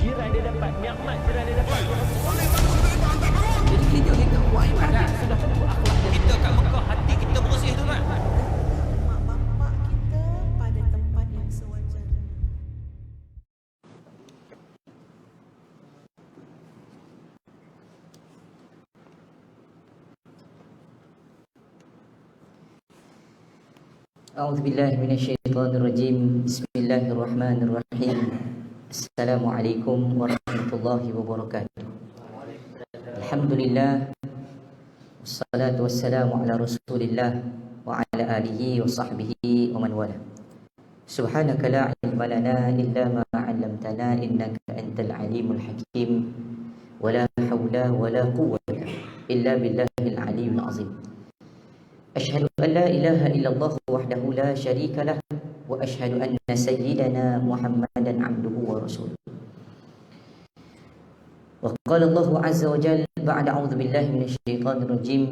jiran dia dapat, nikmat jiran dia dapat. Jadi kita kuat ibadah. Sudah tentu akhlak dia. Kita kat Mekah hati kita bersih tu kan. Mak bapak kita pada tempat yang sewajarnya. أعوذ بالله من الشيطان الرجيم. بسم الله الرحمن الرحيم. السلام عليكم ورحمة الله وبركاته. الحمد لله والصلاة والسلام على رسول الله وعلى آله وصحبه ومن والاه. سبحانك لا علم لنا إلا ما علمتنا إنك أنت العليم الحكيم ولا حول ولا قوة إلا بالله العلي العظيم. أشهد أن لا إله إلا الله وحده لا شريك له وأشهد أن سيدنا محمدا عبده ورسوله. وقال الله عز وجل بعد أعوذ بالله من الشيطان الرجيم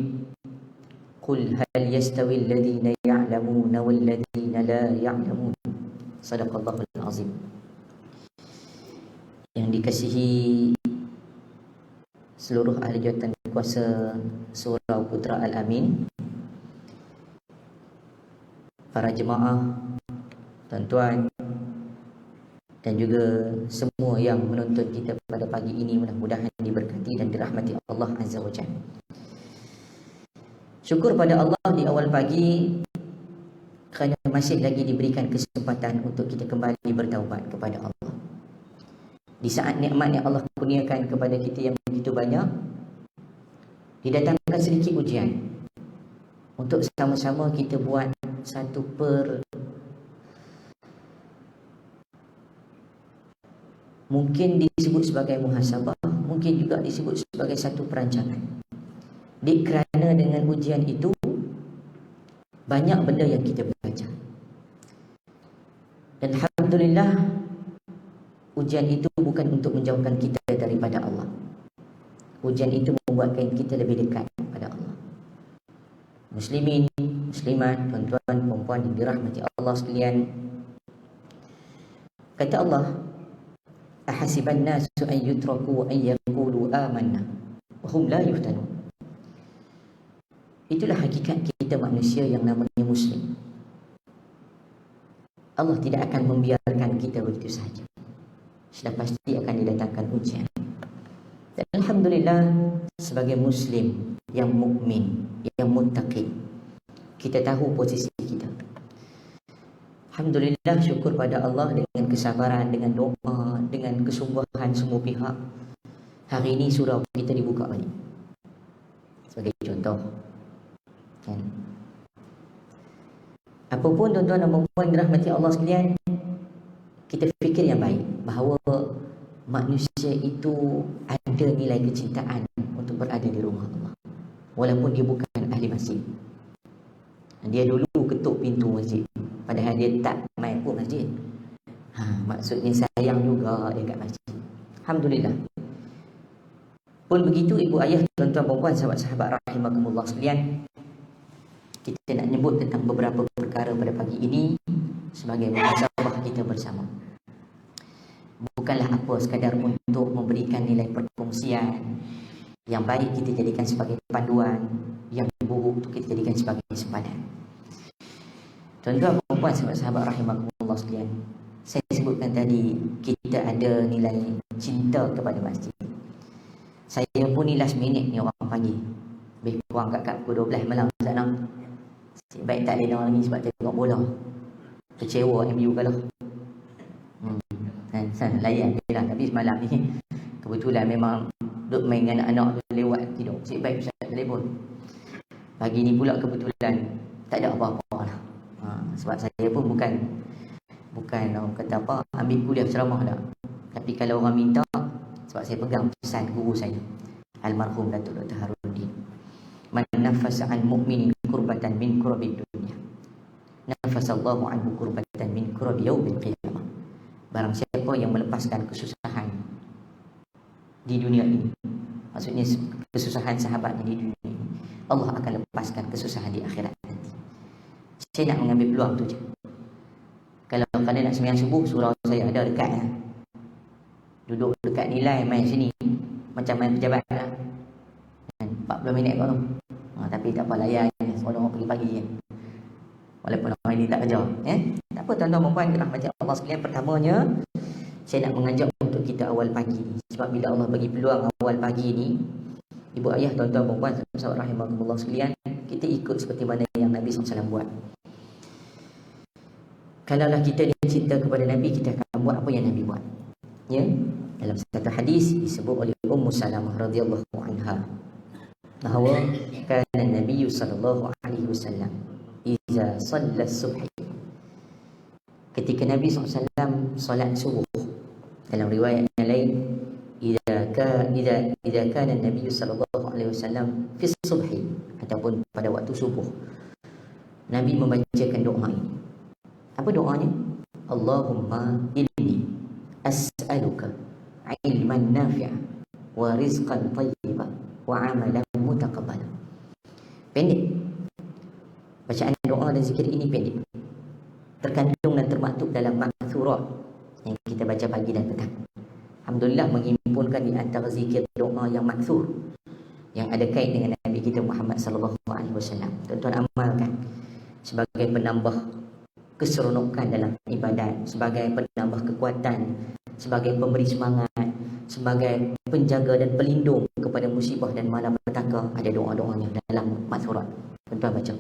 قل هل يستوي الذين يعلمون والذين لا يعلمون. صدق الله العظيم. Yang dikasihi seluruh ahli jawatan kuasa Surau Putra Al-Amin, para jemaah, tuan-tuan dan juga semua yang menonton kita pada pagi ini, mudah-mudahan diberkati dan dirahmati Allah Azza wa Jalla. Syukur pada Allah di awal pagi kerana masih lagi diberikan kesempatan untuk kita kembali bertaubat kepada Allah. Di saat nikmat yang Allah kurniakan kepada kita yang begitu banyak, didatangkan sedikit ujian untuk sama-sama kita buat satu mungkin disebut sebagai muhasabah, mungkin juga disebut sebagai satu perancangan. Kerana dengan ujian itu banyak benda yang kita belajar. Dan alhamdulillah, ujian itu bukan untuk menjauhkan kita daripada Allah. Ujian itu membuatkan kita lebih dekat pada Allah. Muslimin, muslimat, tuan-tuan, perempuan yang dirahmati Allah sekalian, kata Allah, ahasiban nasu an yutraku an yaqulu amanna wa hum la yuftanun. Itulah hakikat kita manusia yang namanya muslim. Allah tidak akan membiarkan kita begitu sahaja. Sudah pasti akan didatangkan ujian. Dan alhamdulillah, sebagai muslim yang mukmin, yang muttaqi, kita tahu posisi kita. Alhamdulillah, syukur pada Allah dengan kesabaran, dengan doa, dengan kesungguhan semua pihak, hari ini surau kita dibuka balik. Sebagai contoh kan? Apapun tuan-tuan dan puan dirahmati Allah sekalian, kita fikir yang baik bahawa manusia itu ada nilai kecintaan untuk berada di rumah Allah, walaupun dia bukan ahli masjid. Dia dulu ketuk pintu masjid, padahal dia tak main pun masjid. Maksudnya sayang juga dia kat masjid. Alhamdulillah. Pun begitu ibu ayah, tuan-tuan perempuan, sahabat-sahabat rahimakumullah sekalian, kita nak nyebut tentang beberapa perkara pada pagi ini sebagai muhasabah kita bersama. Bukanlah apa sekadar untuk memberikan nilai perkongsian. Yang baik kita jadikan sebagai panduan, yang buruk itu kita jadikan sebagai sempadan. Tuan-tuan, perempuan, sahabat-sahabat rahimakumullah sekalian, saya sebutkan tadi kita ada nilai cinta kepada masjid. Saya pun ni last minute ni orang panggil, lebih kurang kat pukul 12 malam sana. Baik tak lena lagi sebab tengok bola. Kecewa MU kalah. Layan je lah. Tapi semalam ni kebetulan memang duk main dengan anak-anak tu lewat tidur. Cik baik Ustaz telefon. Pagi ni pula kebetulan tak ada apa-apa lah. Sebab saya pun bukan orang kata apa, ambil kuliah ceramah dah. Tapi kalau orang minta, sebab saya pegang pesan guru saya, almarhum Datuk Dr. Harudin, man nafasa an mu'minin kurbatan min kurabid dunia, nafasallahu anhu kurbatan min kurabi yaubil qiyamah. Barang siapa yang melepaskan kesusahan di dunia ini, maksudnya kesusahan sahabatnya di dunia ini, Allah akan lepaskan kesusahan di akhirat nanti. Saya nak mengambil peluang tu je. Kalau kalian nak sembahyang subuh, surau saya ada dekat ya. Duduk dekat nilai main sini macam main pejabat lah. 40 minit kot tu. Tapi tak apa, layan seronok pagi-pagi kan. Walaupun orang ini tak kerja. Tak apa tuan-tuan perempuan, rahmati Allah sekalian. Pertamanya, saya nak mengajak untuk kita awal pagi ni. Sebab bila Allah bagi peluang awal pagi ni, ibu ayah, tuan-tuan perempuan, sahabat rahimakumullah sekalian, kita ikut seperti mana yang Nabi SAW buat. Kalaulah kita ni cinta kepada Nabi, kita akan buat apa yang Nabi buat. Ya, dalam satu hadis disebut oleh Ummu Salamah radhiyallahu anha bahawa kana Nabi sallallahu alaihi wasallam iza shalla subhi, ketika Nabi SAW solat subuh, dalam riwayat yang lain idza kana Nabi sallallahu alaihi wasallam fi subhi, ataupun pada waktu subuh, Nabi membacakan doa ini. Apa doanya? Allahumma inni as'aluka ilman nafi'a wa rizqan tayyiban wa amalan mutaqabbalan. Pendek. Bacaan doa dan zikir ini pendek. Terkandung dan termaktub dalam ma'thurat yang kita baca pagi dan petang. Alhamdulillah menghimpunkan di antara zikir doa yang ma'thur, yang ada kait dengan Nabi kita Muhammad sallallahu alaihi wasallam. Tuan-tuan amalkan sebagai penambah keseronokan dalam ibadat, sebagai penambah kekuatan, sebagai pemberi semangat, sebagai penjaga dan pelindung kepada musibah dan malapetaka. Ada doa-doanya dalam ma'thurat. Tuan-tuan baca.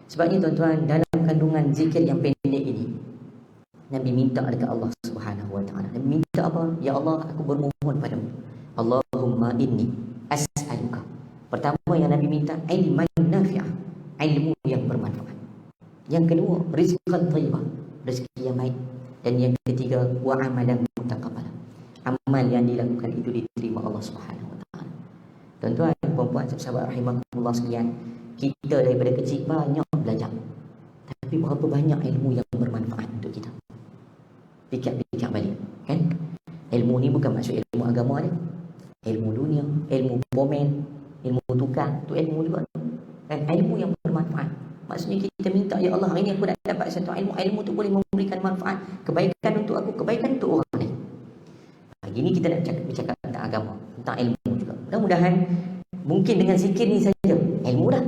Sebabnya tuan-tuan, dalam kandungan zikir yang pendek ini, Nabi minta dekat Allah Subhanahu wa taala. Nabi minta apa? Ya Allah, aku bermohon padamu. Allahumma inni as'aluka. Pertama yang Nabi minta, ilman nafi'ah, ilmu yang bermanfaat. Yang kedua, rizqan thayyibah, rezeki yang baik. Dan yang ketiga, wa amalan mutaqabbal, amal yang dilakukan itu diterima Allah Subhanahu wa taala. Tuan-tuan, puan-puan, sahabat rahimakumullah sekalian, kita daripada kecil banyak belajar. Tapi berapa banyak ilmu yang bermanfaat untuk kita? Fikir balik, kan? Ilmu ni bukan maksud ilmu agama dia. Ilmu dunia, ilmu komen, ilmu tukang, tu ilmu juga. Dan ilmu yang bermanfaat. Maksudnya kita minta, ya Allah, hari ni aku dah dapat satu ilmu. Ilmu tu boleh memberikan manfaat, kebaikan untuk aku, kebaikan untuk orang lain. Hari ni kita nak bercakap tentang agama, tentang ilmu juga. Mudah-mudahan mungkin dengan zikir ni saja ilmu dah.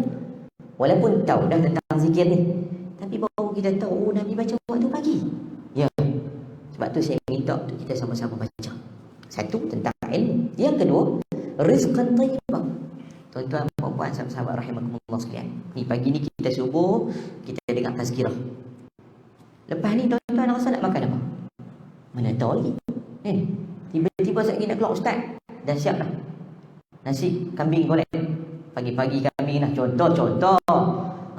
Walaupun tahu dah tentang zikir ni, tapi baru kita tahu, Nabi baca waktu pagi. Ya. Sebab tu saya minta untuk kita sama-sama baca. Satu, tentang ilmu. Yang kedua, rizqan thayyibah. Tuan-tuan, puan-puan, sahabat rahimakumullah sekalian, ni pagi ni kita subuh, kita dengar tazkirah. Lepas ni tuan-tuan rasa nak makan apa? Mana tahu lagi. Tiba-tiba saya nak keluar ustaz, dah siap dah nasi kambing goreng. Pagi-pagi kambing lah, contoh.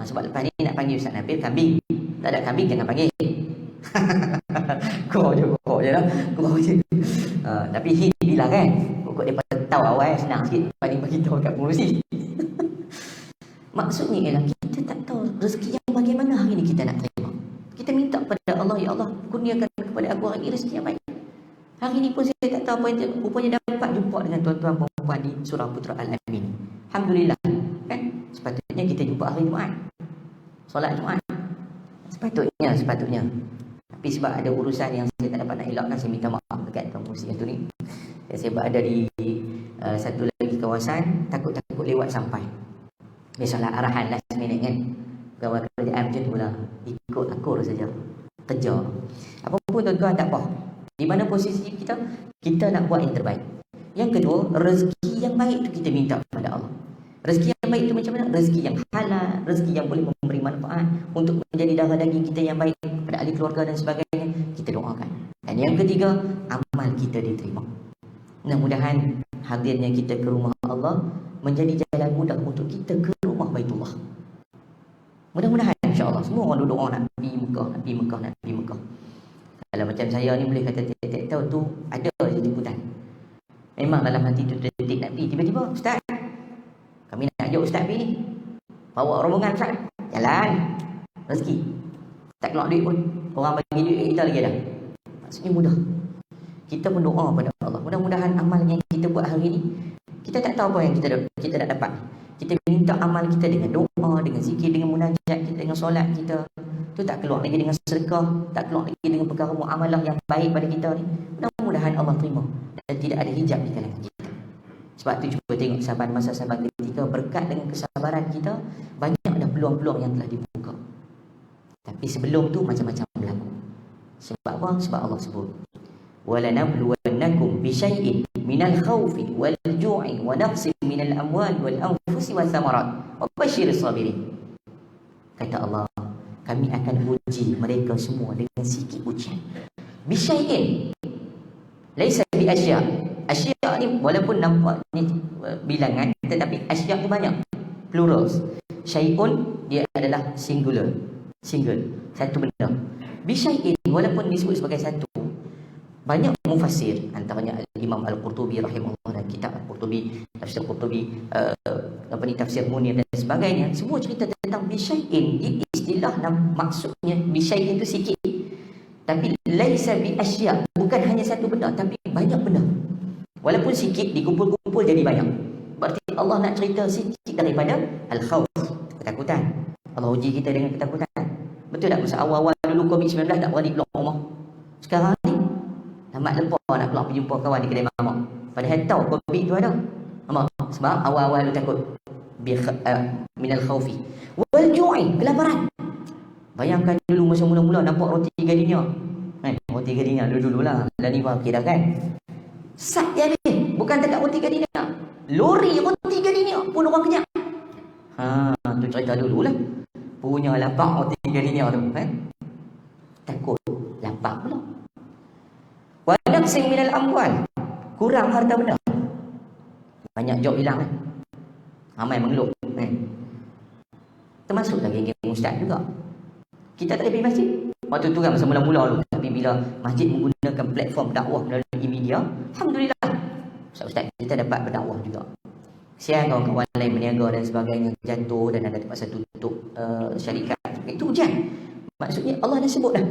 Sebab lepas ni nak panggil Ustaz Nabil kambing. Tak ada kambing jangan panggil. Kau je lah. Tapi hit bilang kan, pokok dia tahu awal senang sikit, paling bagi tahu kat pengurusi. Maksudnya ialah kita tak tahu rezeki yang bagaimana hari ni kita nak terima. Kita minta kepada Allah, ya Allah, kurniakan kepada aku hari ni rezeki yang baik. Hari ni pun saya tak tahu apa yang rupanya dapat jumpa dengan tuan-tuan perempuan di surah Putra Al-Amin. Alhamdulillah, kan? Sepatutnya kita jumpa hari Jumaat, solat Jumaat. Sepatutnya. Tapi sebab ada urusan yang saya tak dapat nak elakkan, saya minta maaf dekat tuan pengurusi yang tu ni. Saya berada di satu lagi kawasan, takut lewat sampai. Biasalah arahan last minute kan, pegawai kerajaan macam tu lah, ikut akur saja, kejar. Apa pun tuan-tuan, tak apa. Di mana posisi kita nak buat yang terbaik. Yang kedua, rezeki yang baik tu kita minta kepada Allah. Rezeki yang baik tu macam mana? Rezeki yang halal, rezeki yang boleh memberi manfaat untuk menjadi darah daging kita yang baik kepada ahli keluarga dan sebagainya, kita doakan. Dan yang ketiga, amal kita diterima. Mudah-mudahan hadirnya kita ke rumah Allah menjadi jalan mudah untuk kita ke rumah Baitullah. Mudah-mudahan insya-Allah semua orang duduk nak pergi Mekah. Kalau macam saya ni boleh kata tiap-tiap tahun tu ada je jemputan. Memang dalam hati tu detik nak pergi. Tiba-tiba, Ustaz, kami nak ajak Ustaz pergi ni. Bawa rombongan Ustaz. Jalan. Rezeki. Tak keluar duit pun. Orang bagi duit kita lagi dah. Maksudnya mudah. Kita berdoa pada Allah. Mudah-mudahan amal yang kita buat hari ni, kita tak tahu apa yang kita nak dapat. Kita minta amal kita dengan doa, dengan zikir, dengan munajat kita, dengan solat kita. tu tak keluar lagi dengan sedekah, tak keluar lagi dengan perkara muamalah yang baik pada kita ni. Mudah-mudahan Allah terima dan tidak ada hijab di kalangan kita. Sebab tu cuba tengok sahabat masa sahabat ketika berkat dengan kesabaran kita, banyak dah peluang-peluang yang telah dibuka. Tapi sebelum tu macam-macam berlaku. Sebab apa? Sebab Allah sebut وَلَنَبْلُوَنَّكُمْ بِشَيْءٍ مِنَ الْخَوْفِ وَالْجُوعِ وَنَقْصٍ مِنَ الْأَمْوَالِ وَالْأَنْفُسِ وَالثَّمَرَاتِ وَبَشِّرِ الصَّابِرِينَ. Kata Allah, kami akan uji mereka semua dengan sikit ujian. Bisyai'in laisa bi asya. Asya ni walaupun nampak ni bilangan, tetapi asya tu banyak, plural. Syai'un dia adalah single, satu benda. Bisyai'in walaupun disebut sebagai satu, banyak mufassir, antaranya Imam Al-Qurtubi rahimahullah dan kitab Al-Qurtubi, tafsir Qurtubi, tafsir Munir dan sebagainya, semua cerita tentang bisyai'in. Dia istilah maksudnya bisyai'in itu sikit, tapi laisa bi asya, bukan hanya satu benda tapi banyak benda. Walaupun sikit dikumpul-kumpul jadi banyak. Berarti Allah nak cerita sikit daripada al-khauf, ketakutan. Allah uji kita dengan ketakutan. Betul tak? Masa awal-awal dulu COVID-19 tak berani keluar rumah. Sekarang ni lambat lepas nak keluar pergi jumpa kawan di kedai mamak. Padahal tahu COVID tu ada. Sebab awal-awal tu takut. Minal khaufi wal ju'i, kelaparan. Bayangkan dulu masa mula-mula nampak roti gardenia. Roti gardenia dulu-dulu lah. Dan ni faham dah kan. Sat dia habis. Bukan dekat roti gardenia. Lori roti gardenia pun orang kenyang. Tu cerita dulu lah. Punya lapak roti gardenia tu kan. Takut lapak pula. Wa naqsin minal amwal, kurang harta benda. Banyak job hilang kan. Ramai mengeluh kan. Termasuk lagi geng ustaz juga. Kita tak pergi masjid. Waktu tu kan masa mula-mula dulu, tapi bila masjid menggunakan platform dakwah melalui media, alhamdulillah ustaz kita dapat berdakwah juga. Siang kawan-kawan lain berniaga dan sebagainya jatuh dan ada terpaksa tutup syarikat. Itu ujian. Maksudnya Allah dah sebut dah.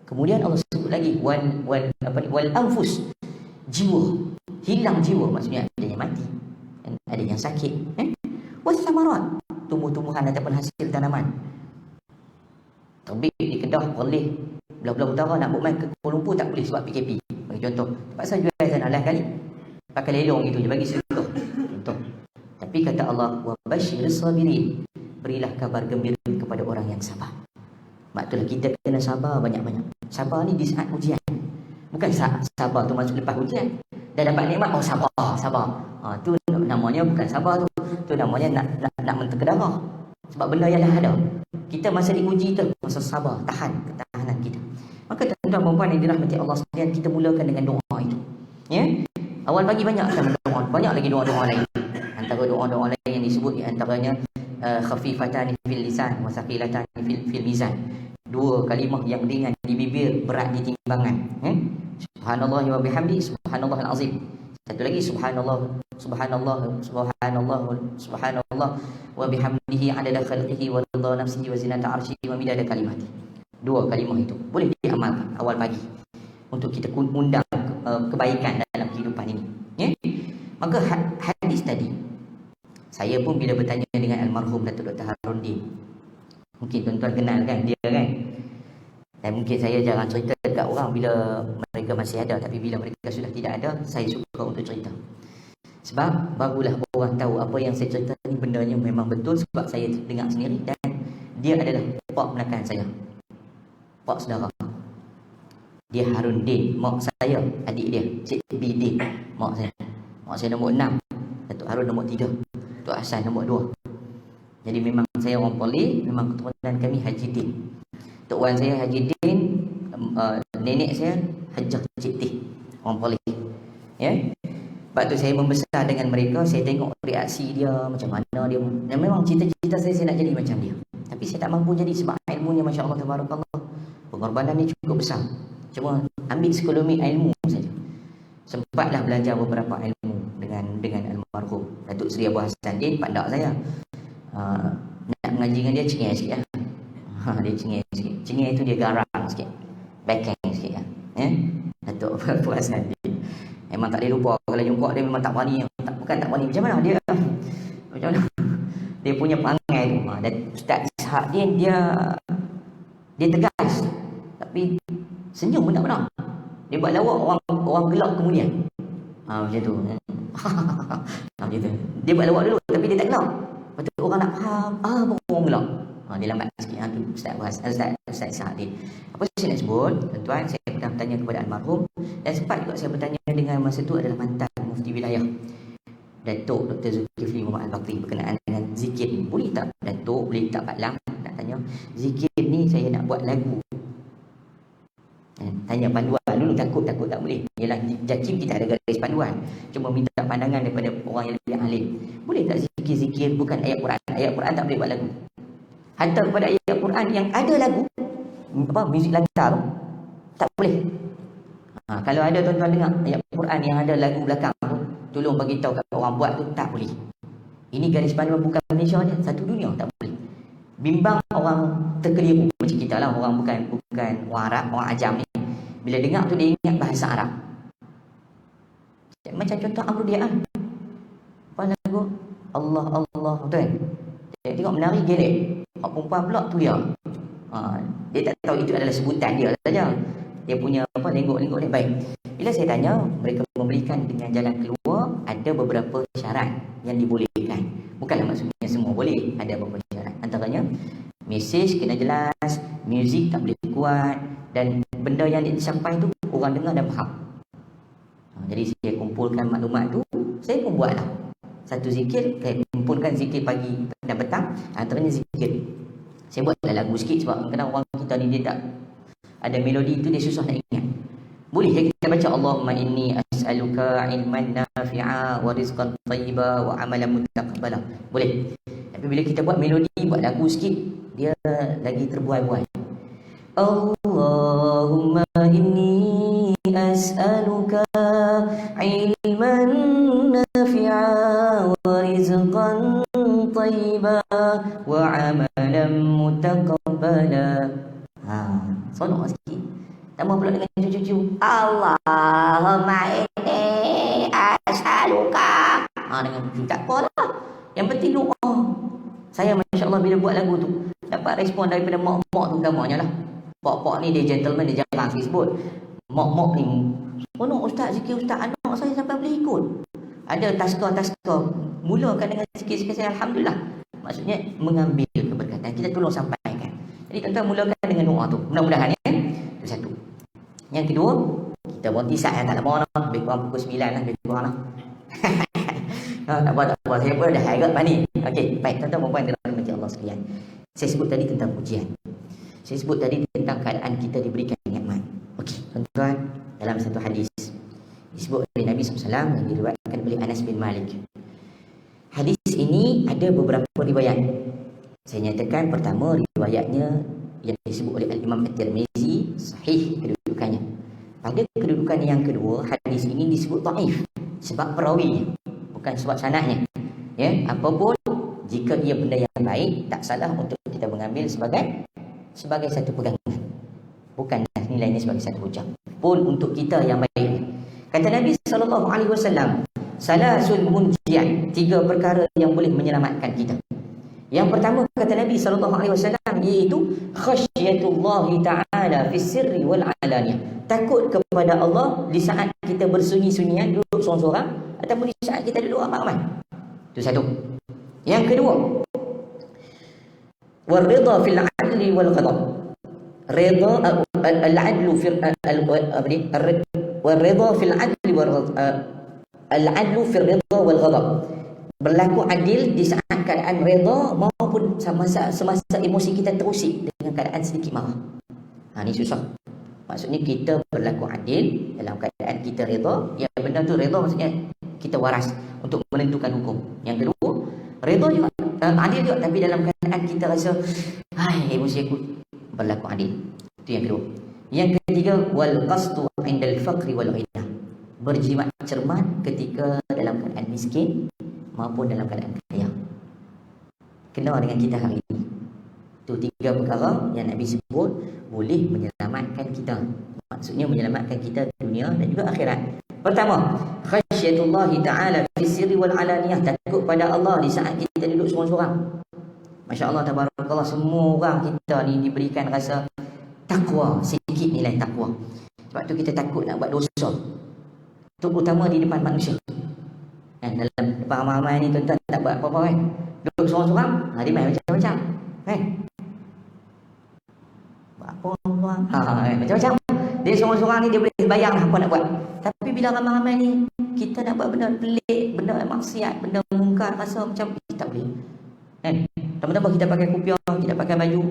Kemudian Allah sebut lagi wal anfus, jiwa, hilang jiwa, maksudnya ada yang mati, ada yang sakit, was samarat, tumbuh-tumbuhan ataupun hasil tanaman. Terbit di Kedah boleh, belah-belah utara nak buat main ke Kuala Lumpur tak boleh sebab PKP. Bagi contoh, terpaksa jual sana lah kali. Pakai lelong gitu je bagi contoh. Tapi kata Allah, wa basyiris sabirin, berilah kabar gembira kepada orang yang sabar. Mak itulah kita kena sabar banyak-banyak. Sabar ni di saat ujian. Bukan sabar tu masuk lepas ujian. Dah dapat nikmat, oh sabar. Tu namanya bukan sabar tu. Tu namanya nak menterkedarah. Sebab benda yang dah ada. Kita masa diuji tu, masa sabar, tahan ketahanan kita. Maka tuan-tuan dan puan yang dirahmati Allah sekalian, kita mulakan dengan doa itu. Ya? Awal pagi banyak akan berdoa. Banyak lagi doa-doa lain. Antara doa-doa lain yang disebut di antaranya khafifatan fil lisan wa thaqilatan fil mizan. Dua kalimah yang ringan di bibir, berat di timbangan. Subhanallah wa bihamdi, subhanallahal azim. Satu lagi subhanallah wa bihamdihi adada khalqihi wa ridha nafsihi wa zinata arsyihi wa midada kalimati. Dua kalimah itu boleh diamalkan awal pagi untuk kita undang kebaikan dalam kehidupan ini. Ya? Maka hadis tadi, saya pun bila bertanya dengan almarhum Datuk Dr. Harundin, mungkin tuan-tuan kenal kan dia kan. Dan mungkin saya jarang cerita dekat orang bila mereka masih ada, tapi bila mereka sudah tidak ada, saya suka untuk cerita. Sebab barulah orang tahu apa yang saya cerita ni bendanya memang betul, sebab saya dengar sendiri dan dia adalah pak menakan saya. Pak saudara. Dia Harundin, mak saya, adik dia, Cik Bidin, mak saya. Mak saya nombor 6, Datuk Harun nombor 3, Datuk Hassan nombor 2. Jadi memang saya orang Polis, memang keturunan kami Haji Din. Tok Wan saya Haji Din, nenek saya Hajah Cik Tih, orang Polis. Ya. Sebab tu saya membesar dengan mereka, saya tengok reaksi dia, macam mana dia. Dan memang cita-cita saya nak jadi macam dia. Tapi saya tak mampu jadi sebab ilmunya masya-Allah tabarakallah. Pengorbanan ni cukup besar. Cuma ambil sekelumit ilmu saja. Sempatlah belajar beberapa ilmu dengan almarhum Datuk Seri Abu Hassan Din, pandak saya. Nak mengaji dengan dia cengeng sikit lah. Dia cengeng sikit. Cengeng itu dia garang sikit, backhand sikit lah. Datuk Abu Hassan Din memang tak boleh lupa. Kalau jumpa dia memang tak berani. Bukan tak berani, macam mana dia dia punya perangai tu. Dan Ustaz Ishak Din dia Dia tegas, tapi senyum pun tak pernah. Dia buat lawak, orang gelak kemudian. Macam tu. Macam tu. Dia buat lawak dulu, tapi dia tak gelak. Lepas tu orang nak faham, baru orang gelak. Dia lambat sikit. Tu Ustaz Sa'adin. Apa saya nak sebut, tuan-tuan, saya pernah bertanya kepada almarhum, dan sempat juga saya bertanya dengan masa tu adalah mantan mufti wilayah Datuk Dr. Zulkifli Muhammad Al-Bakri berkenaan dengan zikir ni. Boleh tak Datuk, boleh tak Pak Lam, nak tanya, zikir ni saya nak buat lagu. Tanya panduan dulu, takut tak boleh. Yalah, JAKIM kita ada garis panduan. Cuma minta pandangan daripada orang yang lebih alim. Boleh tak zikir-zikir bukan ayat Quran? Ayat Quran tak boleh buat lagu. Hantar kepada ayat Quran yang ada lagu, muzik latar tu, tak boleh. Kalau ada tuan-tuan dengar ayat Quran yang ada lagu belakang tu, tolong bagi tahu kat orang buat tu, tak boleh. Ini garis panduan bukan Malaysia je, satu dunia tak boleh. Bimbang orang terkeliru macam kita lah, orang bukan orang Arab, orang ajam ni. Bila dengar tu dia ingat bahasa Arab. Macam contoh Amrudian. Apa lagu? Allah Allah, betul kan? Dia tengok menari gelek. Orang perempuan pula tu dia. Dia tak tahu itu adalah sebutan dia saja. Dia punya lenggok-lenggok dia baik. Bila saya tanya, mereka memberikan dengan jalan keluar, ada beberapa syarat yang dibolehkan. Bukanlah maksudnya semua boleh, ada beberapa syarat. Antaranya, mesej kena jelas, muzik tak boleh kuat, dan benda yang disampaikan tu orang dengar dan faham. Jadi saya kumpulkan maklumat tu, saya pun buatlah satu zikir. Saya kumpulkan zikir pagi dan petang, antaranya zikir. Saya buatlah lagu sikit sebab kadang orang kita ni dia tak ada melodi tu, dia susah nak ingat. Boleh je kita baca Allahumma inni as'aluka ilman nafi'a wa rizqan tayyiba wa amalan mutaqabbala. Boleh. Tapi bila kita buat melodi, buat lagu sikit, dia lagi terbuai-buai. Allahumma inni as'aluka ilman nafi'a wa rizqan tayyiba wa amalan mutaqabbala. Sonok sikit. Tambah pula dengan cucu-cucu, Allahumma inni as'aluka. Dengan cucu tak apa lah. Yang penting doa. Saya Masya Allah bila buat lagu tu dapat respon daripada mak-mak tu utamanya lah. Pak-pak ni dia gentleman, dia jarang sikit sebut. Mak-mak ni, sonok ustaz, zikir ustaz, anak saya sampai boleh ikut. Ada taska-taska. Mulakan dengan zikir-zikir saya, Alhamdulillah. Maksudnya mengambil keberkatan. Kita tolong sampaikan. Jadi tuan-tuan mulakan dengan doa tu. Mudah-mudahan ya. Itu satu. Yang kedua, kita berhenti saat yang tak lama lah. Lebih kurang pukul 9 lah. Lebih kurang lah. Tak apa. Saya pun dah agak panik. Okey, baik. Tuan-tuan perempuan dirahmati Allah sekalian. Saya sebut tadi tentang pujian. Saya sebut tadi tentang keadaan kita diberikan nikmat. Okey, tuan-tuan, dalam satu hadis disebut oleh Nabi SAW yang diriwayatkan oleh Anas bin Malik. Hadis ini ada beberapa riwayat. Saya nyatakan pertama riwayatnya yang disebut oleh Al-Imam At-Tirmizi sahih kedudukannya. Pada kedudukan yang kedua, hadis ini disebut dhaif sebab perawinya, bukan sebab sanadnya. Ya, apapun jika ia benda yang baik, tak salah untuk kita mengambil sebagai satu pegangan. Bukan nilainya sebagai satu hujah. Pun untuk kita yang baik. Kata Nabi SAW, salasul munjiat, 3 perkara yang boleh menyelamatkan kita. Yang pertama kata Nabi SAW iaitu khasyatullahi ta'ala fis sirri wal alaniyah. Takut kepada Allah di saat kita bersunyi-sunyian, duduk seorang-seorang, ataupun di saat kita duduk ramai-ramai. Itu satu. Yang kedua, waridha fil adli wal ghadab. Ridha al-adlu fil waridha fil adli wal al-adlu fil ridha wal ghadab. Berlaku adil di saat keadaan redha maupun semasa emosi kita terusik dengan keadaan sedikit marah. Ini susah. Maksudnya kita berlaku adil dalam keadaan kita redha. Yang benda tu redha maksudnya kita waras untuk menentukan hukum. Yang kedua, redha juga, adil juga, tapi dalam keadaan kita rasa emosi aku, berlaku adil. Itu yang kedua. Yang ketiga, wal qasdu indal faqri wal ghina. Berjimat cermat ketika dalam keadaan miskin maupun dalam keadaan kaya. Kena dengan kita hari ini. Itu 3 perkara yang Nabi sebut boleh menyelamatkan kita. Maksudnya menyelamatkan kita dunia dan juga akhirat. Pertama, khasyatullahi ta'ala fi sirri wal alaniyah. Takut pada Allah di saat kita duduk seorang-seorang. Masya Allah, tabarakallah, semua orang kita ni diberikan rasa takwa, sikit nilai takwa. Sebab tu kita takut nak buat dosa, terutama di depan manusia. Dalam depan ramai-ramai ni tuan-tuan tak buat apa-apa kan, duduk seorang-seorang, dia main macam-macam kan, buat apa orang macam-macam. Dia seorang-seorang ni dia boleh bayang apa nak buat. Tapi bila ramai-ramai ni kita nak buat benda pelik, benda maksiat, benda mungkar, rasa macam tak boleh kan. Tambah-tambah kita pakai kopiah, kita pakai baju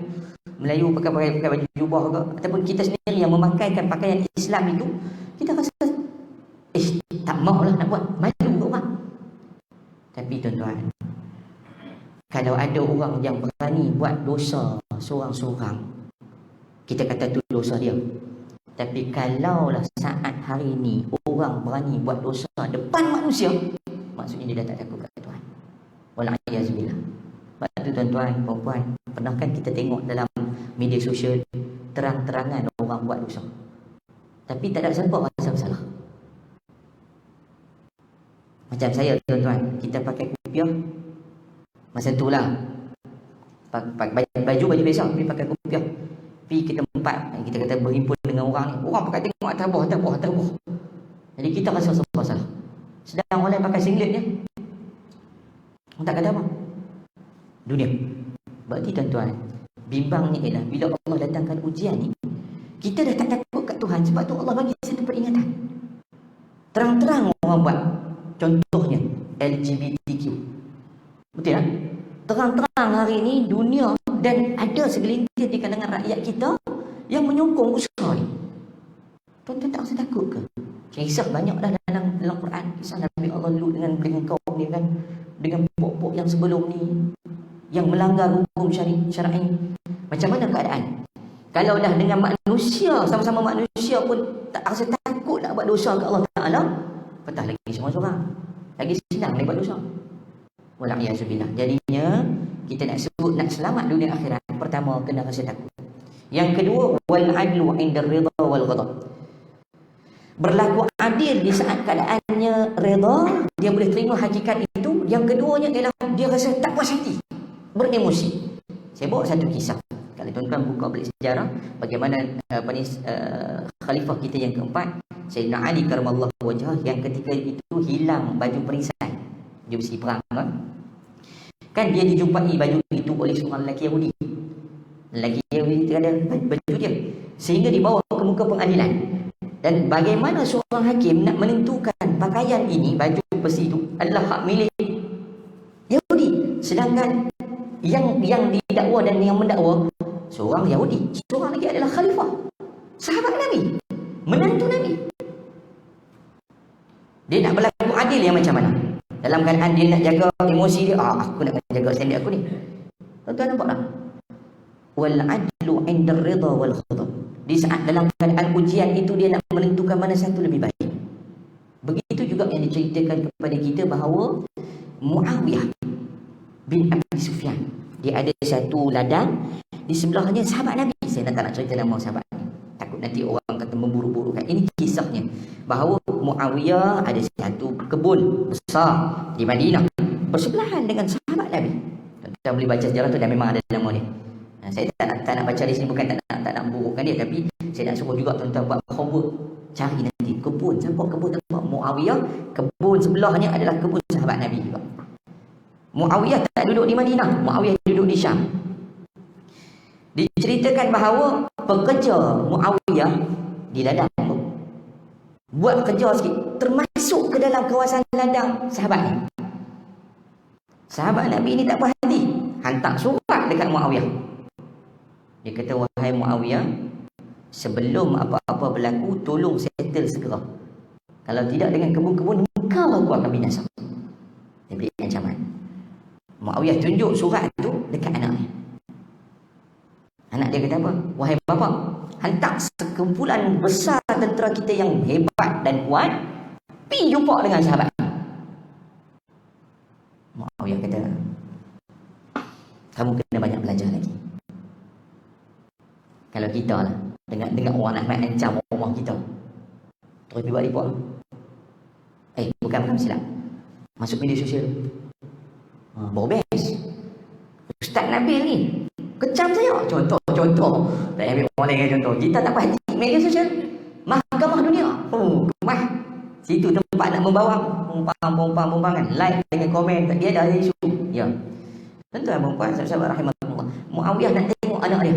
Melayu, pakai baju jubah ke, ataupun kita sendiri yang memakaikan pakaian Islam itu, kita rasa tak maulah nak buat, malu ke orang. Tapi tuan-tuan, kalau ada orang yang berani buat dosa seorang-seorang, kita kata tu dosa dia. Tapi kalaulah saat hari ini orang berani buat dosa depan manusia, maksudnya dia dah tak takut kat Tuhan. Wal'iyazbillah. Sebab tu tuan-tuan, puan-puan, pernah kan kita tengok dalam media sosial terang-terangan orang buat dosa, tapi tak ada siapa rasa bersalah. Macam saya tuan-tuan, kita pakai kopiah, masa tu lah baju biasa, tapi pakai kopiah, pergi ke tempat kita kata berhimpun dengan orang ni, orang pakai tengok atas bawah. Jadi kita rasa salah. Sedang orang lain pakai singlet je, orang tak kata apa. Dunia. Berarti tuan-tuan, bimbangnya ialah bila Allah datangkan ujian ni, kita dah tak takut kat Tuhan. Sebab tu Allah bagi satu peringatan. Terang-terang orang buat. Contohnya LGBTQ. Betul tak? Terang-terang hari ini dunia, dan ada segelintir di kalangan rakyat kita yang menyokong usaha ni. Tuan-tuan tak rasa takut ke? Kisah banyak dah dalam Quran. Kisah Nabi Allah Lut dengan kaum ni kan, dengan pokok yang sebelum ni yang melanggar hukum syar'i. Macam mana keadaan? Kalau dah dengan manusia, sama-sama manusia pun tak rasa takut nak buat dosa ke Allah Ta'ala, patah lagi seorang-seorang, lagi senang nak buat dosa. Wal'iyazbillah. Jadinya kita nak sebut nak selamat dunia akhirat, pertama kena rasa takut. Yang kedua, wal adlu 'inda ridha wal ghadab. Berlaku adil di saat keadaannya reda, dia boleh terima hakikat itu. Yang keduanya ialah dia rasa tak puas hati, beremosi. Saya bawa satu kisah. Kalau tuan-tuan buka balik sejarah, bagaimana khalifah kita yang keempat, Sayyidina Ali karamallahu wajhah, yang ketika itu hilang baju perisai, baju besi perang kan, dia dijumpai baju itu oleh seorang lelaki Yahudi. Lelaki Yahudi itu ada baju dia, sehingga dibawa ke muka pengadilan. Dan bagaimana seorang hakim nak menentukan pakaian ini, baju besi itu adalah hak milik Yahudi, sedangkan yang didakwa dan yang mendakwa seorang Yahudi, seorang lagi adalah khalifah, sahabat Nabi, menantu Nabi. Dia nak berlaku adil yang macam mana? Dalam keadaan dia nak jaga emosi dia, aku nak jaga standard aku ni. Tuan-tuan nampak tak? Wal adlu 'inda ridha wal ghadab. Di saat dalam keadaan ujian itu dia nak menentukan mana satu lebih baik. Begitu juga yang diceritakan kepada kita bahawa Muawiyah bin Abi Sufyan, dia ada satu ladang, di sebelahnya sahabat Nabi. Saya tak nak cerita nama sahabat ni, takut nanti orang kata memburuk-burukkan. Ini kisahnya bahawa Muawiyah ada satu kebun besar di Madinah bersebelahan dengan sahabat Nabi. Kita boleh baca sejarah tu dan memang ada nama dia. Saya tak nak baca di sini, bukan tak nak burukkan dia, tapi saya nak suruh juga tuan-tuan buat homework, cari nanti kebun, siapa kebun tempat Muawiyah, kebun sebelahnya adalah kebun sahabat Nabi juga. Muawiyah tak duduk di Madinah, Muawiyah duduk di Syam. Diceritakan bahawa pekerja Muawiyah di ladang buat kerja sikit, termasuk ke dalam kawasan ladang sahabat ni. Sahabat Nabi ni tak puas hati, hantar surat dekat Muawiyah. Dia kata, wahai Muawiyah, sebelum apa-apa berlaku, tolong settle segera. Kalau tidak, dengan kebun-kebun engkau aku akan binasa. Dia beri ancaman. Muawiyah tunjuk surat tu dekat anaknya. Anak dia kata apa? Wahai bapa, hantar sekumpulan besar tentera kita yang hebat dan kuat, pergi jumpa dengan sahabat. Muawiyah kata, kamu kena banyak belajar lagi. Kalau kita lah dengar orang nak main ancam rumah kita, terus pergi buat report. Bukan silap, masuk media sosial, baru best. Ustaz Nabil ni kecam saya, contoh contoh. Tak ambil orang lain contoh. Kita tak pasti media sosial. Mahkamah dunia. Oh, kemah. Situ tempat nak membawang. Pembangan. Like dengan komen. Dia ada isu. Ya. Tuan-tuan dan puan, sahabat-sahabat rahimahullah. Muawiyah nak tengok anak dia.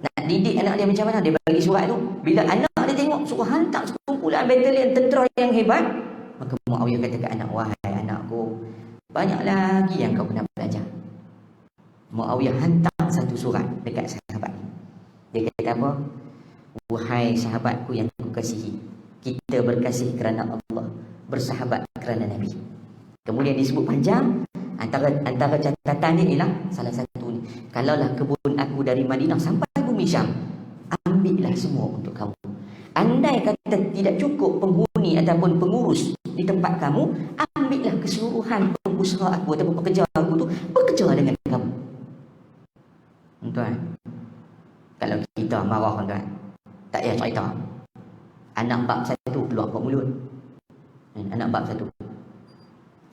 Nak didik anak dia macam mana. Dia bagi surat tu. Bila anak dia tengok, suruh hantar sekumpulan batalion tentera yang hebat. Maka Muawiyah kata ke anak, wahai anakku, banyak lagi yang kau kena belajar. Muawiyah hantar satu surat dekat sahabat. Dia kata apa? Wahai sahabatku yang aku kasihi, kita berkasih kerana Allah, bersahabat kerana Nabi. Kemudian disebut panjang. Antara catatan dia ialah salah satu ni. Kalaulah kebun aku dari Madinah sampai bumi Syam, ambillah semua untuk kamu. Andai kata tidak cukup penghuni ataupun pengurus di tempat kamu, ambillah keseluruhan pengusaha aku ataupun pekerja aku tu bekerja dengan kamu. Tuan, kalau kita marah tuan, tak payah cerita. Anak bab satu keluar kat mulut. Anak bab satu.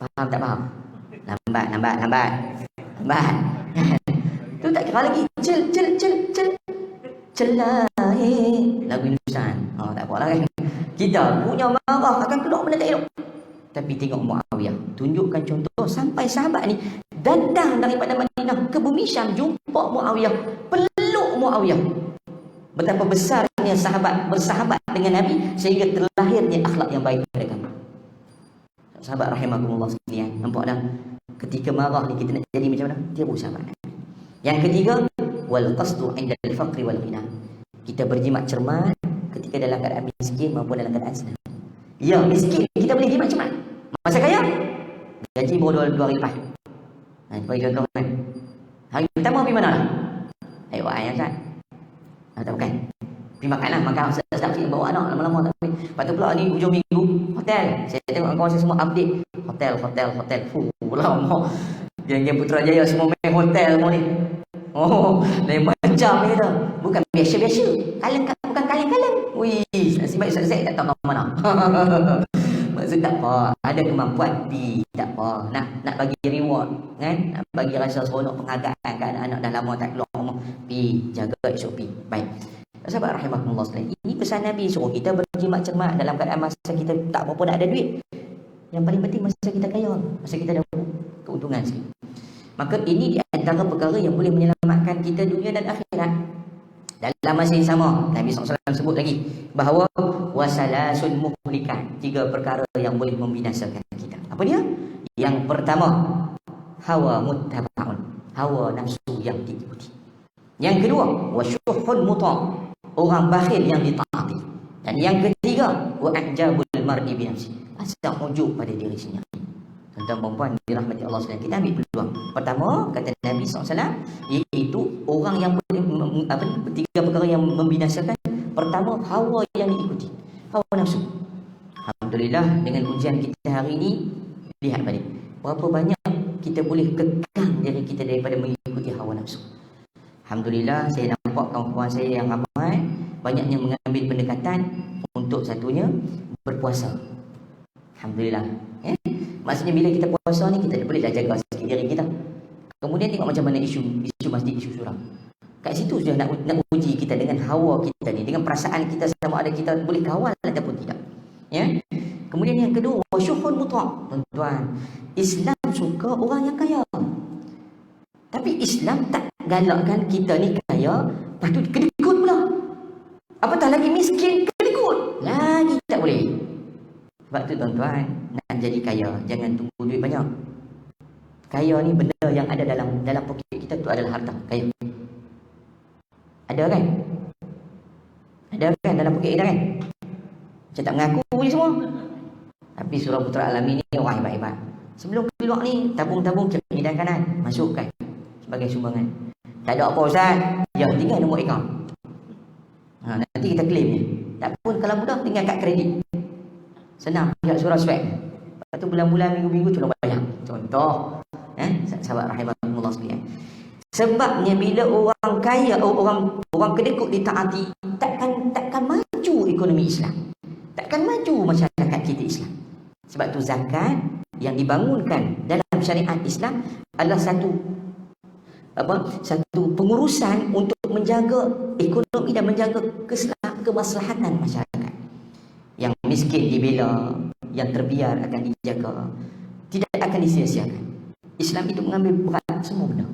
Faham tak faham? Lambat. Tu tak kira lagi. Celahi. Lagu Indonesia. Oh, tak apalah kan. Kita punya marah akan keluar benda tak elok. Tapi tengok Muawiyah, tunjukkan contoh sampai sahabat ni datang daripada Madinah ke bumi Syam, jumpa Muawiyah, peluk Muawiyah. Betapa besarnya sahabat bersahabat dengan Nabi sehingga terlahirnya akhlak yang baik pada kami. Sahabat rahimakumullah sekalian, nampak dah? Ketika marah ni kita nak jadi macam mana? Dia bersahabat. Yang ketiga, wal qasdu 'inda al-faqri wal ghina. Kita berjimat cermat ketika dalam keadaan miskin maupun dalam keadaan senang. Ya, miskin kita boleh jimat cermat. Masa kaya, gaji baru 2 hari lepas. Bagi contoh kan. Hari pertama pergi mana? Ayo ayah Ustaz. Tak bukan. Pergi makanlah, makan sedap-sedap sikit, bawa anak lama-lama tak pergi. Lepas tu pula ni hujung minggu, hotel. Saya tengok kawan saya semua update. Hotel. Lama. Geng-geng Putrajaya semua main hotel semua ni. Oh, lain macam ni tu. Bukan biasa-biasa. Bukan kaleng-kaleng. Wih, nasib baik Ustaz Zaid tak tahu mana. Maksud tak apa. Ada kemampuan, tak apa. Nak bagi reward, kan? Nak bagi rasa seronok penghargaan ke anak-anak dah lama tak keluar rumah. Jaga SOP. Baik. Sahabat rahimahullah sekalian, ini pesan Nabi suruh kita berjimat cermat dalam keadaan masa kita tak berapa nak ada duit. Yang paling penting masa kita kaya, masa kita ada keuntungan sikit. Maka ini di antara perkara yang boleh menyelamatkan kita dunia dan akhirat. Dalam masa yang sama, Nabi SAW sebut lagi bahawa wasalasun muhlikat, 3 perkara yang boleh membinasakan kita. Apa dia? Yang pertama, hawa muttaba'un, hawa nafsu yang diikuti. Yang kedua, wasyuhun muta', orang bakhil yang ditaati. Dan yang ketiga, wa'ajabul mar'i bi nafsi, rasa ujub pada diri sendiri. Tuan-tuan perempuan dirahmati Allah sekalian, kita ambil peluang. Pertama, kata Nabi SAW, iaitu orang yang boleh 3 perkara yang membinasakan. Pertama, hawa yang diikuti, hawa nafsu. Alhamdulillah, dengan ujian kita hari ini, lihat balik berapa banyak kita boleh kekang diri kita daripada mengikuti hawa nafsu. Alhamdulillah, saya nampak kawan-kawan saya yang ramai banyaknya mengambil pendekatan untuk satunya berpuasa. Alhamdulillah. Maksudnya bila kita puasa ni, kita boleh dah jaga sikit diri kita. Kemudian tengok macam mana isu masjid, isu suram. Kat situ sudah nak uji kita dengan hawa kita ni, dengan perasaan kita sama ada kita boleh kawal ataupun tidak. Ya. Kemudian yang kedua, wasyuhun muta'. Tuan-tuan, Islam suka orang yang kaya. Tapi Islam tak galakkan kita ni kaya, lepas tu kedekut pula. Apatah lagi miskin, kedekut. Lagi tak boleh. Sebab tu tuan-tuan, nak jadi kaya, jangan tunggu duit banyak. Kaya ni benda yang ada dalam poket kita tu adalah harta. Kaya. Ada kan? Ada kan dalam poket kita kan? Macam tak mengaku je semua. Tapi surah Putra Al-Amin ni orang hebat-hebat. Sebelum keluar ni, tabung-tabung kiri dan kanan masukkan sebagai sumbangan. Tak ada apa Ustaz, ya tinggal nombor akaun. Nanti kita claim ni. Tak pun kalau mudah tinggal kad kredit. Senang pihak surah swab. Lepas tu bulan-bulan, minggu-minggu tolong bayar. Contoh, sahabat rahimahullah sekalian. Sebabnya bila orang kaya, orang kedekut ditaati, takkan maju ekonomi Islam. Takkan maju masyarakat kita Islam. Sebab tu zakat yang dibangunkan dalam syariat Islam adalah satu pengurusan untuk menjaga ekonomi dan menjaga kemaslahatan masyarakat. Yang miskin dibela, yang terbiar akan dijaga, tidak akan disia-siakan. Islam itu mengambil berat semua benda.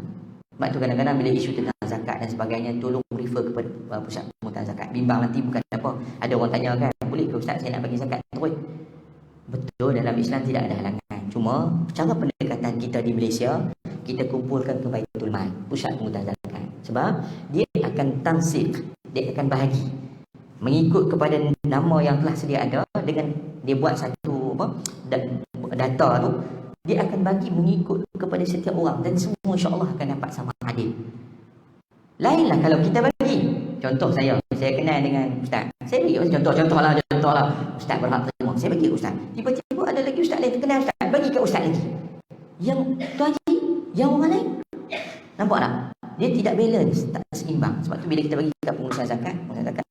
Sebab tu kadang-kadang bila isu tentang zakat dan sebagainya, tolong refer kepada pusat pemungutan zakat. Bimbang nanti bukan apa. Ada orang tanya kan, boleh ke Ustaz saya nak bagi zakat terus? Betul, dalam Islam tidak ada halangan. Cuma cara pendekatan kita di Malaysia, kita kumpulkan ke Baitul Mal, pusat pemungutan zakat. Sebab dia akan tansik, dia akan bahagi mengikut kepada nama yang telah sedia ada. Dengan dia buat satu data tu, dia akan bagi mengikut kepada setiap orang dan semua insya-Allah akan dapat sama adil. Lainlah kalau kita bagi. Contoh saya kenal dengan ustaz. Saya bagi contohlah ustaz berhak terima. Saya bagi ustaz. Tiba-tiba ada lagi ustaz lain terkenal ustaz, bagi kat ustaz lagi. Yang tu haji, yang orang lain. Nampak tak? Dia tidak balance, tak seimbang. Sebab tu bila kita bagi kat pengurusan zakat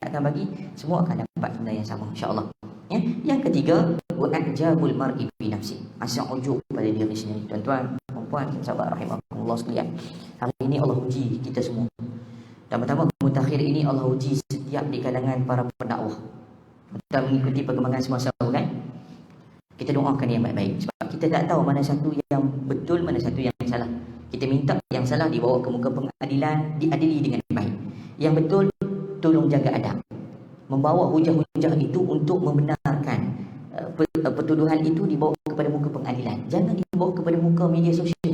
akan bagi, semua akan dapat benda yang sama insya-Allah. Ya. Yang ketiga, wa'jabul mar'i bi nafsi. Asyik ujub pada diri sendiri. Tuan-tuan, puan-puan, sahabat rahimakumullah sekalian. Hari ini Allah uji kita semua. Dan pertama mutakhir ini Allah uji setiap di kalangan para pendakwah. Kita mengikuti perkembangan semasa kan. Kita doakan yang baik-baik. Sebab kita tak tahu mana satu yang betul, mana satu yang salah. Kita minta yang salah dibawa ke muka pengadilan, diadili dengan baik. Yang betul, tolong jaga adab. Membawa hujah-hujah itu untuk membenarkan pertuduhan itu dibawa kepada muka pengadilan. Jangan dibawa kepada muka media sosial.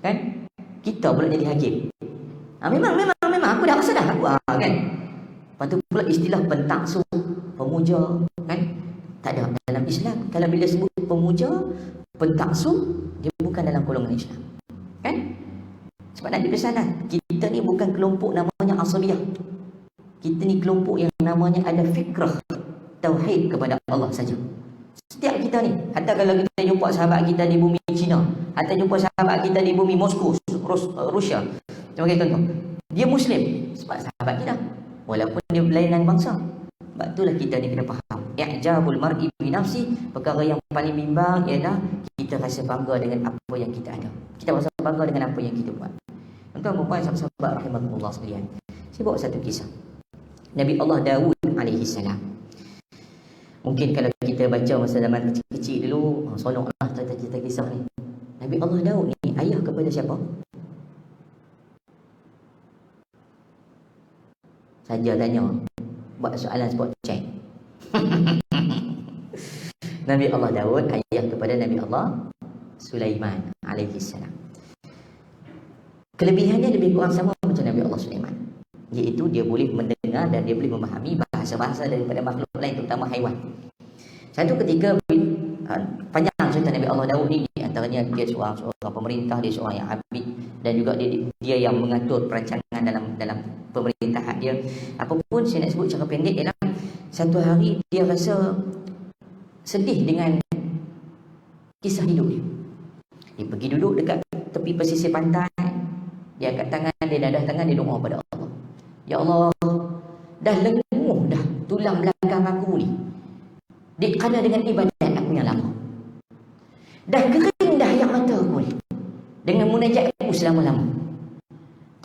Kan? Kita pula jadi hakim. Memang aku dah rasa dah aku kan. Lepas tu pula istilah pentaksum, pemuja kan? Tak ada dalam Islam. Kalau bila sebut pemuja, pentaksum, dia bukan dalam golongan Islam. Kan? Sebab Nabi bersalah, kita ni bukan kelompok namanya asabiyah. Kita ni kelompok yang namanya ada fikrah tauhid kepada Allah saja. Setiap kita ni, hatta kalau kita jumpa sahabat kita di bumi China, hatta jumpa sahabat kita di bumi Moskow, Rusia, sebagai contoh, dia Muslim sebab sahabat kita, walaupun dia berlainan bangsa. Sebab itulah kita ni kena faham, i'jabul mar'i bi nafsi. Perkara yang paling bimbang ialah kita rasa bangga dengan apa yang kita ada. Kita rasa bangga dengan apa yang kita buat. Tuan-tuan, sahabat rahimakumullah sekalian, saya bawa satu kisah Nabi Allah Daud alaihi salam. Mungkin kalau kita baca masa zaman kecil-kecil dulu, seronoklah cerita kisah ni. Nabi Allah Daud ni ayah kepada siapa? Saja tanya, buat soalan spot check. Nabi Allah Daud ayah kepada Nabi Allah Sulaiman alaihi salam. Kelebihannya lebih kurang sama macam Nabi Allah Sulaiman, iaitu dia boleh mendengar dan dia boleh memahami bahasa-bahasa daripada makhluk lain, terutama haiwan. Satu ketika, panjang cerita Nabi Allah Daud ni, di antaranya dia seorang pemerintah, dia seorang yang abid, dan juga dia yang mengatur perancangan dalam pemerintahan dia. Apapun saya nak sebut secara pendek ialah, satu hari dia rasa sedih dengan kisah hidup dia. Dia pergi duduk dekat tepi pesisir pantai, dia angkat tangan, dia dadah tangan, dia doa pada Allah. Ya Allah, dah lenguh dah tulang belakang aku ni, kerana dengan ibadat aku yang lama. Dah kering dah air mata aku ni dengan munajat aku selama-lama.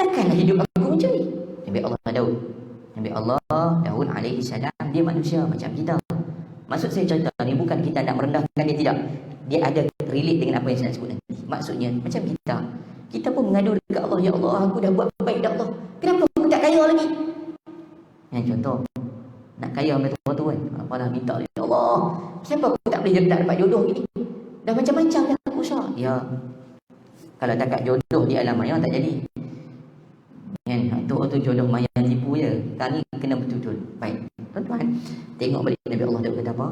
Takkanlah hidup aku macam ni. Nabi Allah Daud alaihi salam, dia manusia macam kita. Maksud saya cerita ni bukan kita nak merendahkan dia, tidak. Dia ada relate dengan apa yang saya nak sebut nanti. Maksudnya macam kita. Kita pun mengadu dekat Allah, ya Allah, aku dah buat baik dah Allah, kenapa aku tak kaya lagi? Yang contoh, nak kaya macam tu kan, apalah minta, ya Allah, kenapa aku tak boleh dapat jodoh ni? Dah macam-macam dah aku usaha. Ya, kalau tak kat jodoh di alam maya tak jadi. Kan, tu jodoh maya tipu je. Sekarang ni kena betul-betul baik. Tuan-tuan, tengok balik Nabi Allah Daud kata apa?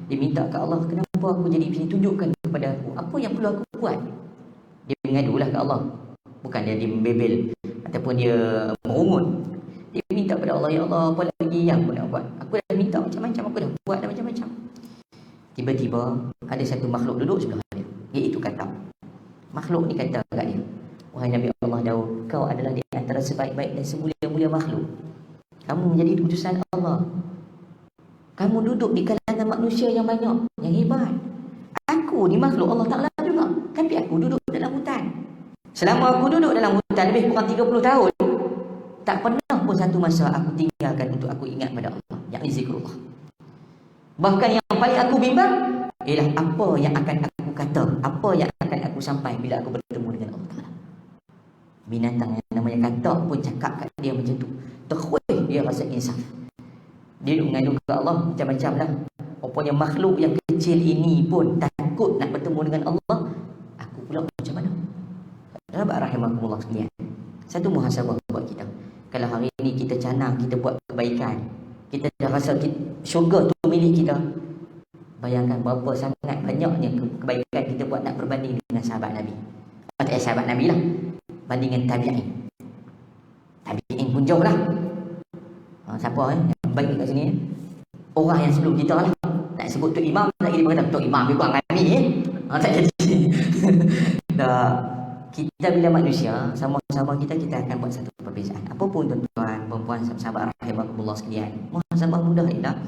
Dia minta ke Allah, kenapa aku jadi begini, tunjukkan kepada aku apa yang perlu aku buat. Dia mengadulah ke Allah. Bukan dia membebel ataupun dia merungut. Dia minta kepada Allah, ya Allah, apa lagi yang aku nak buat? Aku dah minta macam-macam, aku dah buat dah macam-macam. Tiba-tiba ada satu makhluk duduk sebelah dia, iaitu kata. Makhluk ni kata kat dia, wahai Nabi Allah Daud, kau adalah di antara sebaik-baik dan semulia-mulia makhluk. Kamu menjadi utusan Allah. Kamu duduk di kalangan manusia yang banyak, yang hebat. Aku ni makhluk Allah Ta'ala juga, tapi aku duduk dalam hutan. Selama aku duduk dalam hutan lebih kurang 30 tahun, tak pernah pun satu masa aku tinggalkan untuk aku ingat pada Allah, yakni zikrullah. Bahkan yang paling aku bimbang ialah apa yang akan aku kata, apa yang akan aku sampai bila aku bertemu dengan Allah Ta'ala. Binatang yang namanya katak pun cakap kat dia macam tu. Terkhuih dia rasa insaf. Dia duk mengadu ke Allah macam-macam lah. Rupanya makhluk yang kecil ini pun takut nak bertemu dengan Allah. Aku pula macam mana? Sahabat rahimakumullah sekalian, satu muhasabah buat kita. Kalau hari ini kita canang, kita buat kebaikan, kita dah rasa syurga tu milik kita. Bayangkan berapa sangat banyaknya kebaikan kita buat nak berbanding dengan sahabat Nabi. Sahabat Nabi lah, banding dengan tabi'in. Tabi'in pun jauh lah. Siapa yang baik kat sini? Orang yang sebelum kita lah. Nak sebut Tok Imam, nak kita berkata Tok Imam lebih kurang kami tak jadi. Dah, kita bila manusia, sama-sama kita akan buat satu perbezaan. Apapun tuan-tuan, perempuan, sahabat rahimakumullah sekalian, muhasabah mudah ialah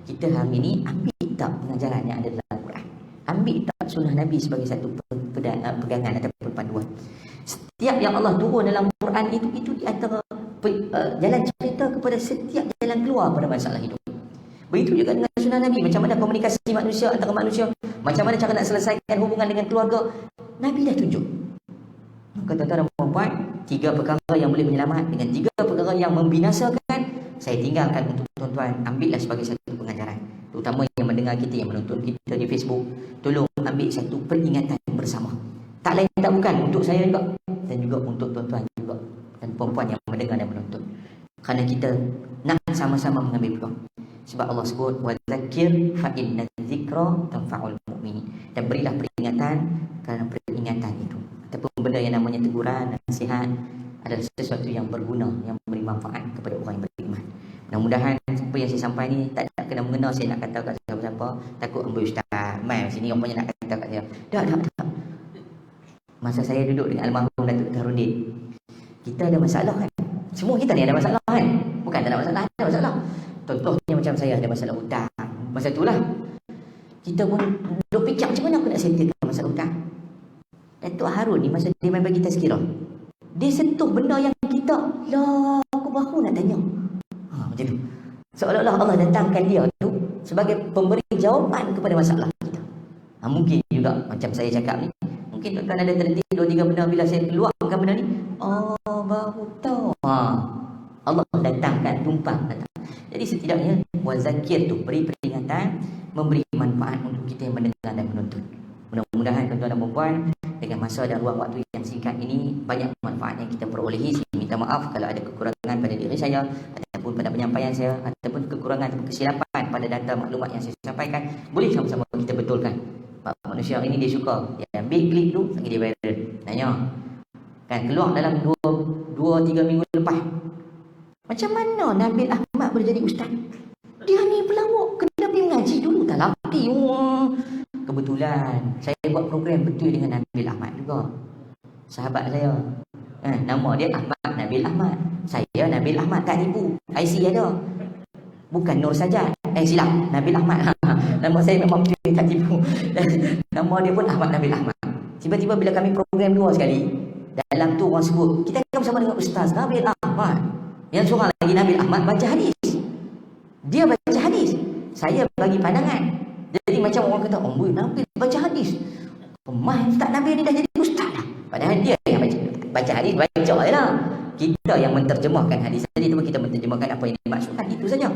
kita hari ini ambil tak pengajaran yang ada dalam Quran, ambil tak sunnah Nabi sebagai satu pegangan ataupun panduan. Setiap yang Allah turun dalam Quran itu di antara jalan cerita kepada setiap jalan keluar pada masalah hidup. Begitu juga dengan sunnah Nabi, macam mana komunikasi manusia antara manusia, macam mana cara nak selesaikan hubungan dengan keluarga, Nabi dah tunjuk. Maka tuan-tuan dan puan, 3 perkara yang boleh menyelamat dengan 3 perkara yang membinasakan, saya tinggalkan untuk tuan-tuan ambillah sebagai satu pengajaran. Terutama yang mendengar kita, yang menonton kita di Facebook, tolong ambil satu peringatan bersama. Tak lain tak bukan untuk saya juga, dan juga untuk tuan-tuan juga dan perempuan yang mendengar dan menonton. Kerana kita nak sama-sama mengambil peluang. Sebab Allah sebut wadzakir fa inna dzikra tanfa'ul mu'minin, dan berilah peringatan kerana peringatan itu ataupun benda yang namanya teguran, nasihat adalah sesuatu yang berguna, yang memberi manfaat kepada orang yang beriman. Mudah-mudahan apa yang saya sampai ni tak kena mengena saya nak kata kat siapa-siapa, takut amboi ustaz mai sini rupanya nak kata kat dia. Tak. Masa saya duduk dengan almarhum Datuk Tarudin, kita ada masalah kan? Semua kita ni ada masalah kan? Bukan tak ada masalah, ada masalah. Contohnya macam saya ada masalah hutang. Masa itulah kita pun duduk fikir macam mana aku nak settlekan masalah hutang. Datuk Harun ni masa dia main bagi tazkirah, dia sentuh benda yang kita aku baru nak tanya. Macam tu. Seolah-olah Allah datangkan dia tu sebagai pemberi jawapan kepada masalah kita. Mungkin juga macam saya cakap ni, mungkin tuan-tuan ada terhenti 2-3 benda bila saya keluarkan benda ni, baru tahu. Allah datangkan, tumpang datang. Jadi setidaknya wazakir tu beri peringatan, memberi manfaat untuk kita yang mendengar dan menonton. Mudah-mudahan tuan-tuan dan puan dengan masa dan ruang waktu yang singkat ini banyak manfaat yang kita perolehi. Saya minta maaf kalau ada kekurangan pada diri saya ataupun pada penyampaian saya, ataupun kekurangan ataupun kesilapan pada data maklumat yang saya sampaikan. Boleh sama-sama kita betulkan. Manusia ini dia suka, dia ambil klik tu lagi dia viral. Tanya kan keluar dalam 2-3 minggu lepas. Macam mana Nabil Ahmad boleh jadi ustaz? Dia ni pelawak, kena pergi mengaji dulu tak laki. Kebetulan saya buat program betul dengan Nabil Ahmad juga, sahabat saya. Nama dia Ahmad, Nabil Ahmad. Saya Nabil Ahmad, tak tipu. IC ada. Bukan Nur Sajat. Silap, Nabil Ahmad. Nama saya memang betul, tak tipu. Nama dia pun Ahmad Nabil Ahmad. Tiba-tiba bila kami program 2 sekali, dalam tu orang sebut, kita akan bersama dengan Ustaz Nabil Ahmad. Yang seorang lagi Nabil Ahmad baca hadis. Dia baca hadis, saya bagi pandangan. Jadi macam orang kata, Nabil baca hadis, pemain Ustaz Nabil ni dah jadi ustaz lah. Padahal dia yang baca hadis, baca je lah. Kita yang menterjemahkan hadis. Jadi kita menterjemahkan apa yang dimaksudkan, itu saja.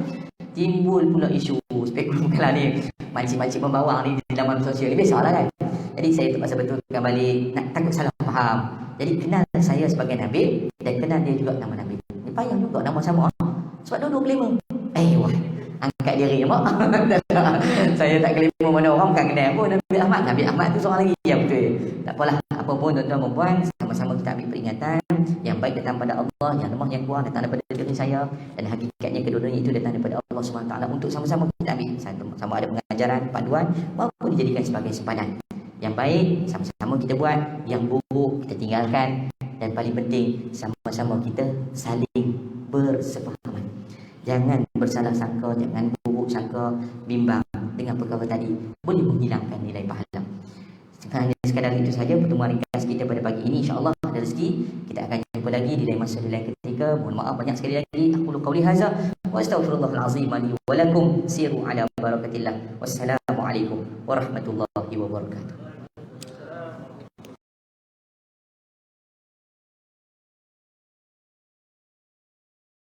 Timbul pula isu spekulum kala ni, makcik-makcik membawang ni di dalam sosial ni, biasalah kan. Jadi saya terpaksa betulkan balik, takut salah faham. Jadi kenal saya sebagai Nabil dan kenal dia juga nama Nabil. Ni payah juga nama sama. Sebab dua-dua kelima. Wah, angkat diri mak. Saya tak kelima mana orang, bukan kenal pun Nabil Ahmad. Nabil Ahmad tu seorang lagi yang betul. Tak apalah, apa pun tuan-tuan dan puan, sama-sama kita ambil peringatan. Yang baik datang pada Allah, yang lemah yang kurang datang daripada diri saya, dan hakikatnya kedua-duanya itu datang daripada Allah SWT. Untuk sama-sama kita ambil sama ada pengajaran, panduan maupun dijadikan sebagai sempadan. Yang baik sama-sama kita buat, yang buruk kita tinggalkan, dan paling penting sama-sama kita saling bersepahaman. Jangan bersalah sangka, jangan buruk sangka, bimbang dengan perkara tadi boleh menghilangkan nilai pahala. Hanya sekadar itu saja pertemuan ringkas kita pada pagi ini. InsyaAllah ada rezeki kita akan jumpa lagi di lain masa, di lain ketika. Mohon maaf banyak sekali lagi. Aqulu qawli hadza wa astaghfirullahal azim li wa lakum. Siru ala barakatillah. Wassalamualaikum warahmatullahi wabarakatuh.